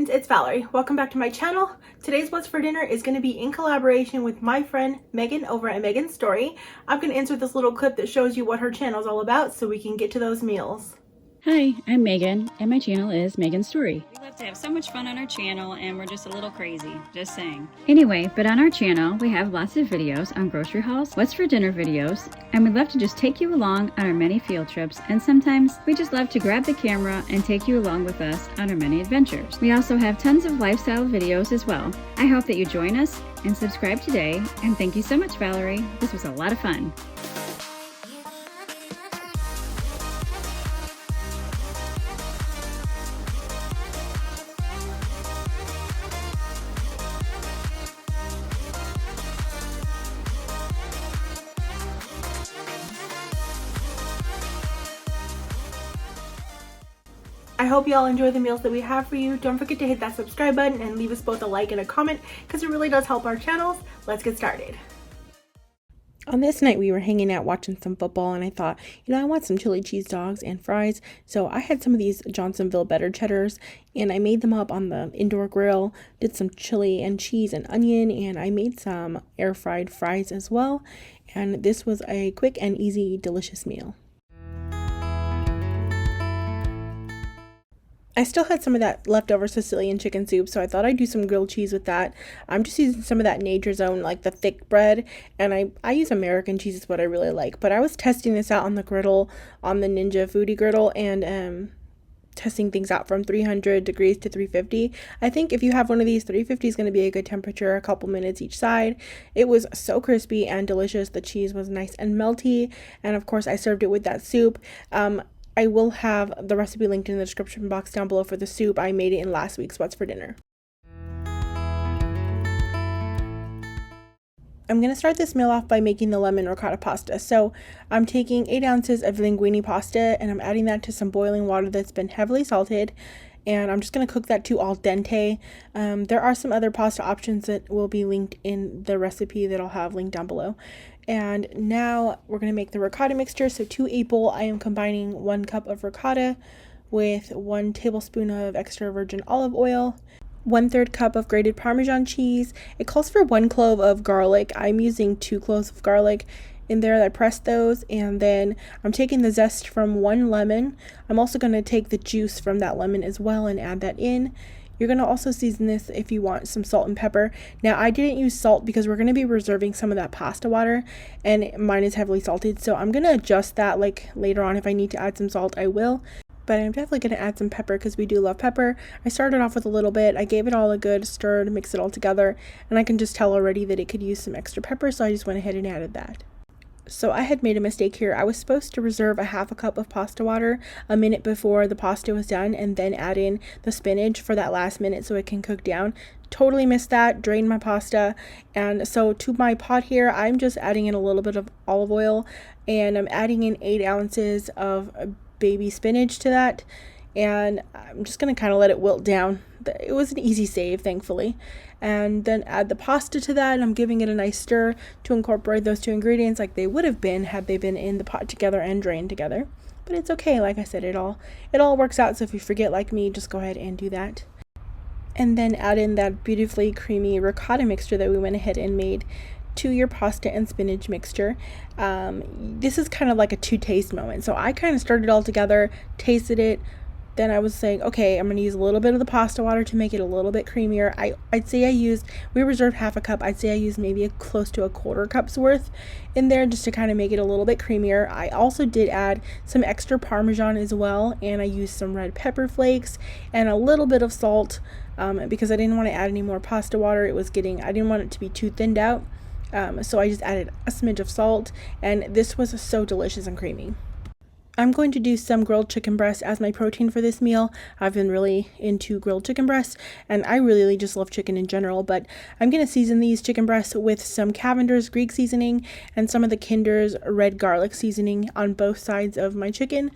friends, it's Valerie. Welcome back to my channel. Today's What's for Dinner is going to be in collaboration with my friend Megan over at Megan's Story. I'm going to insert this little clip that shows you what her channel is all about so we can get to those meals. Hi, I'm Megan, and my channel is Megan's Story. We love to have so much fun on our channel, and we're just a little crazy, just saying. Anyway, but on our channel, we have lots of videos on grocery hauls, what's for dinner videos, and we love to just take you along on our many field trips, and sometimes we just love to grab the camera and take you along with us on our many adventures. We also have tons of lifestyle videos as well. I hope that you join us and subscribe today, and thank you so much, Valerie. This was a lot of fun. I hope you all enjoy the meals that we have for you. Don't forget to hit that subscribe button and leave us both a like and a comment because it really does help our channels. Let's get started. On this night, we were hanging out watching some football, and I thought, I want some chili cheese dogs and fries. So I had some of these Johnsonville Better Cheddars, and I made them up on the indoor grill, did some chili and cheese and onion, and I made some air fried fries as well. And this was a quick and easy, delicious meal. I still had some of that leftover Sicilian chicken soup, so I thought I'd do some grilled cheese with that. I'm just using some of that Nature's Own, like the thick bread, and I use American cheese is what I really like. But I was testing this out on the griddle, on the Ninja Foodie griddle, and testing things out from 300 degrees to 350. I think if you have one of these, 350 is going to be a good temperature, a couple minutes each side. It was so crispy and delicious. The cheese was nice and melty, and of course I served it with that soup. I will have the recipe linked in the description box down below for the soup. I made it in last week's What's for Dinner. I'm going to start this meal off by making the lemon ricotta pasta. So I'm taking 8 ounces of linguine pasta and I'm adding that to some boiling water that's been heavily salted. And I'm just going to cook that to al dente. There are some other pasta options that will be linked in the recipe that I'll have linked down below. And now we're going to make the ricotta mixture. So to a bowl, I am combining 1 cup of ricotta with 1 tablespoon of extra virgin olive oil, 1/3 cup of grated Parmesan cheese. It calls for 1 clove of garlic. I'm using 2 cloves of garlic. In there, I pressed those, and then I'm taking the zest from 1 lemon. I'm also going to take the juice from that lemon as well and add that in. You're going to also season this if you want some salt and pepper. Now, I didn't use salt because we're going to be reserving some of that pasta water, and mine is heavily salted, so I'm going to adjust that like later on. If I need to add some salt, I will. But I'm definitely going to add some pepper because we do love pepper. I started off with a little bit. I gave it all a good stir to mix it all together, and I can just tell already that it could use some extra pepper, so I just went ahead and added that. So I had made a mistake here. I was supposed to reserve a 1/2 cup of pasta water a minute before the pasta was done and then add in the spinach for that last minute so it can cook down. Totally missed that, drained my pasta. And so to my pot here, I'm just adding in a little bit of olive oil and I'm adding in 8 ounces of baby spinach to that. And I'm just going to kind of let it wilt down. It was an easy save, thankfully. And then add the pasta to that. I'm giving it a nice stir to incorporate those 2 ingredients like they would have been had they been in the pot together and drained together. But it's okay, like I said, it all works out. So if you forget like me, just go ahead and do that. And then add in that beautifully creamy ricotta mixture that we went ahead and made to your pasta and spinach mixture. This is kind of like a to-taste moment. So I kind of started it all together, tasted it. Then I was saying, okay, I'm going to use a little bit of the pasta water to make it a little bit creamier. I'd say we reserved 1/2 cup. I'd say I used maybe close to a 1/4 cup's worth in there just to kind of make it a little bit creamier. I also did add some extra Parmesan as well, and I used some red pepper flakes and a little bit of salt because I didn't want to add any more pasta water. I didn't want it to be too thinned out. So I just added a smidge of salt, and this was so delicious and creamy. I'm going to do some grilled chicken breast as my protein for this meal. I've been really into grilled chicken breasts, and I really just love chicken in general, but I'm going to season these chicken breasts with some Cavender's Greek seasoning and some of the Kinder's red garlic seasoning on both sides of my chicken.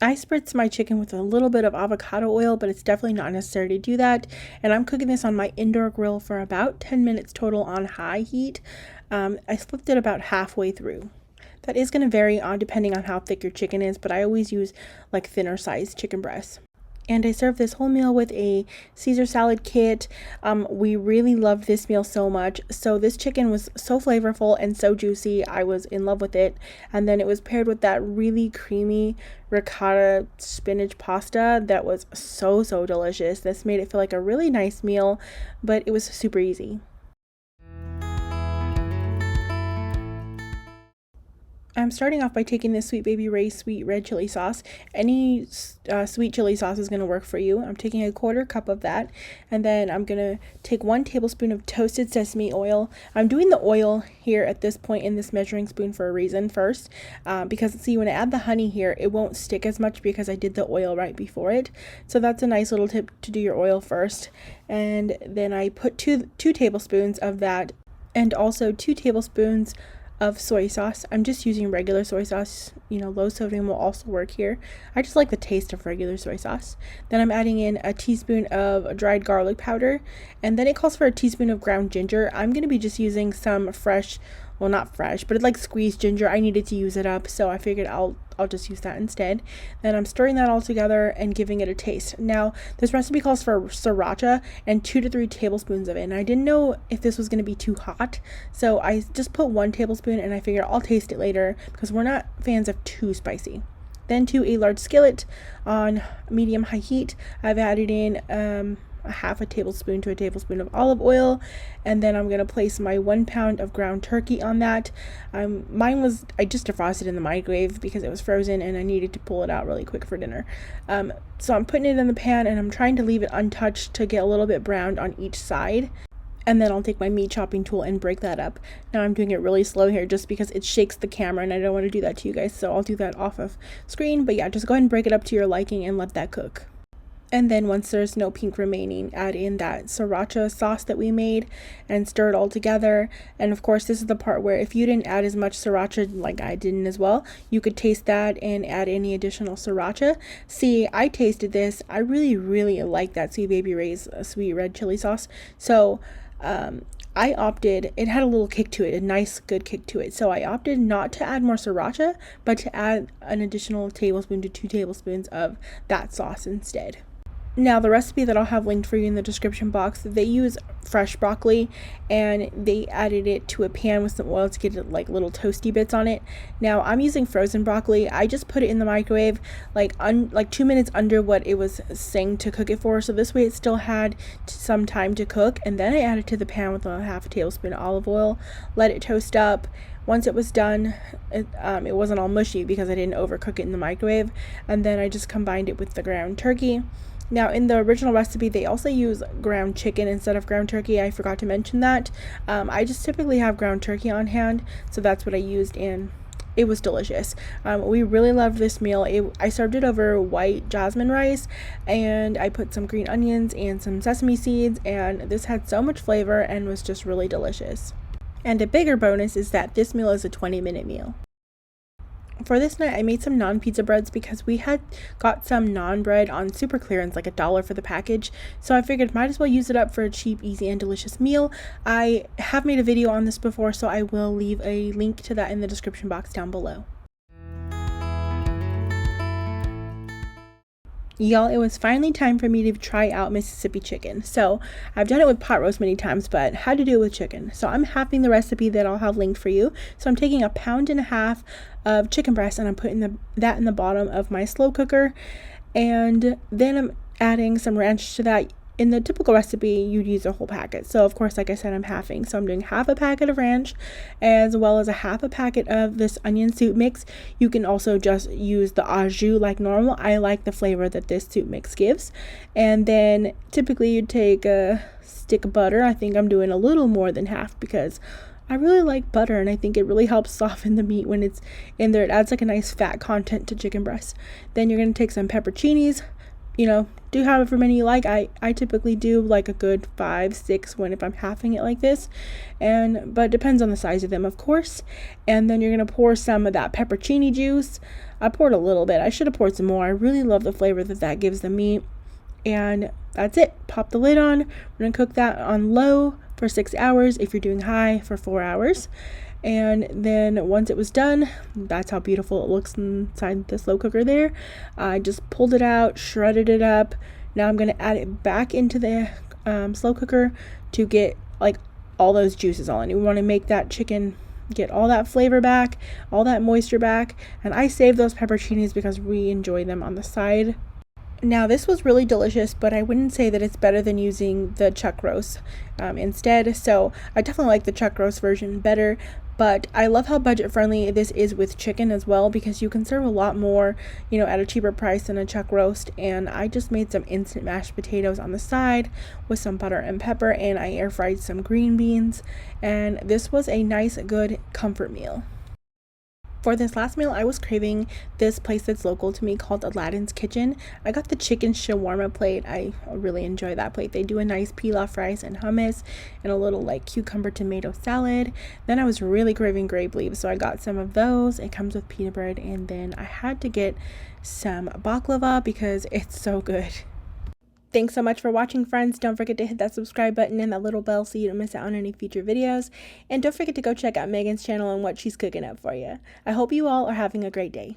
I spritz my chicken with a little bit of avocado oil, but it's definitely not necessary to do that. And I'm cooking this on my indoor grill for about 10 minutes total on high heat. I flipped it about halfway through. That is going to vary depending on how thick your chicken is, but I always use like thinner sized chicken breasts. And I served this whole meal with a Caesar salad kit. We really loved this meal so much. So this chicken was so flavorful and so juicy. I was in love with it. And then it was paired with that really creamy ricotta spinach pasta that was so, so delicious. This made it feel like a really nice meal, but it was super easy. I'm starting off by taking this Sweet Baby Ray's sweet red chili sauce. Any sweet chili sauce is going to work for you. I'm taking a 1/4 cup of that, and then I'm going to take 1 tablespoon of toasted sesame oil. I'm doing the oil here at this point in this measuring spoon for a reason first, because see, when I add the honey here, it won't stick as much because I did the oil right before it. So that's a nice little tip to do your oil first. And then I put two tablespoons of that, and also 2 tablespoons of soy sauce. I'm just using regular soy sauce, low sodium will also work here. I just like the taste of regular soy sauce. Then I'm adding in a teaspoon of dried garlic powder, and then it calls for a teaspoon of ground ginger. I'm going to be just using some fresh, well, not fresh, but it's like squeezed ginger. I needed to use it up, so I figured I'll just use that instead. Then I'm stirring that all together and giving it a taste. Now, this recipe calls for Sriracha and 2 to 3 tablespoons of it. And I didn't know if this was going to be too hot, so I just put 1 tablespoon, and I figured I'll taste it later because we're not fans of too spicy. Then to a large skillet on medium-high heat, I've added in a 1/2 tablespoon to a tablespoon of olive oil, and then I'm going to place my 1 pound of ground turkey on that. I just defrosted in the microwave because it was frozen and I needed to pull it out really quick for dinner. So I'm putting it in the pan, and I'm trying to leave it untouched to get a little bit browned on each side. And then I'll take my meat chopping tool and break that up. Now I'm doing it really slow here just because it shakes the camera, and I don't want to do that to you guys, so I'll do that off of screen. But yeah, just go ahead and break it up to your liking and let that cook. And then once there's no pink remaining, add in that Sriracha sauce that we made and stir it all together. And of course, this is the part where if you didn't add as much Sriracha like I didn't as well, you could taste that and add any additional Sriracha. See, I tasted this. I really, really like that Sweet Baby Ray's sweet red chili sauce. So I opted, it had a little kick to it, a nice good kick to it. So I opted not to add more Sriracha, but to add an additional tablespoon to 2 tablespoons of that sauce instead. Now, the recipe that I'll have linked for you in the description box, they use fresh broccoli, and they added it to a pan with some oil to get it like little toasty bits on it. Now, I'm using frozen broccoli. I just put it in the microwave like 2 minutes under what it was saying to cook it for, so this way it still had some time to cook. And then I added it to the pan with a 1/2 tablespoon of olive oil, let it toast up. Once it was done, it wasn't all mushy because I didn't overcook it in the microwave. And then I just combined it with the ground turkey. Now, in the original recipe, they also use ground chicken instead of ground turkey. I forgot to mention that. I just typically have ground turkey on hand, so that's what I used, and it was delicious. We really loved this meal. I served it over white jasmine rice, and I put some green onions and some sesame seeds, and this had so much flavor and was just really delicious. And a bigger bonus is that this meal is a 20-minute meal. For this night, I made some naan pizza breads because we had got some naan bread on super clearance, like $1 for the package. So I figured might as well use it up for a cheap, easy, and delicious meal. I have made a video on this before, so I will leave a link to that in the description box down below. Y'all, it was finally time for me to try out Mississippi chicken. So I've done it with pot roast many times, but had to do it with chicken. So I'm having the recipe that I'll have linked for you. So I'm taking 1.5 pounds of chicken breast, and I'm putting that in the bottom of my slow cooker. And then I'm adding some ranch to that. In the typical recipe, you'd use a whole packet. So of course, like I said, I'm halving. So I'm doing 1/2 packet of ranch, as well as 1/2 packet of this onion soup mix. You can also just use the au jus like normal. I like the flavor that this soup mix gives. And then typically you'd take a stick of butter. I think I'm doing a little more than half because I really like butter, and I think it really helps soften the meat when it's in there. It adds like a nice fat content to chicken breast. Then you're going to take some pepperoncinis. Do however many you like. I typically do like a good 5-6 if I'm halving it like this, but it depends on the size of them, of course. And then you're gonna pour some of that pepperoni juice. I poured a little bit. I should have poured some more. I really love the flavor that gives the meat. And that's it. Pop the lid on. We're gonna cook that on low for 6 hours, if you're doing high, for 4 hours. And then once it was done, that's how beautiful it looks inside the slow cooker there. I just pulled it out, shredded it up. Now I'm going to add it back into the slow cooker to get like all those juices all in. We want to make that chicken get all that flavor back, all that moisture back. And I save those pepperoncinis because we enjoy them on the side. Now this was really delicious, but I wouldn't say that it's better than using the chuck roast instead. So I definitely like the chuck roast version better. But I love how budget friendly this is with chicken as well, because you can serve a lot more, you know, at a cheaper price than a chuck roast. And I just made some instant mashed potatoes on the side with some butter and pepper, and I air fried some green beans. And this was a nice, good comfort meal. For this last meal, I was craving this place that's local to me called Aladdin's Kitchen. I got the chicken shawarma plate. I really enjoy that plate. They do a nice pilaf rice and hummus and a little like cucumber tomato salad. Then I was really craving grape leaves, so I got some of those. It comes with pita bread, and then I had to get some baklava because it's so good. Thanks so much for watching, friends. Don't forget to hit that subscribe button and that little bell so you don't miss out on any future videos. And don't forget to go check out Megan's channel and what she's cooking up for you. I hope you all are having a great day.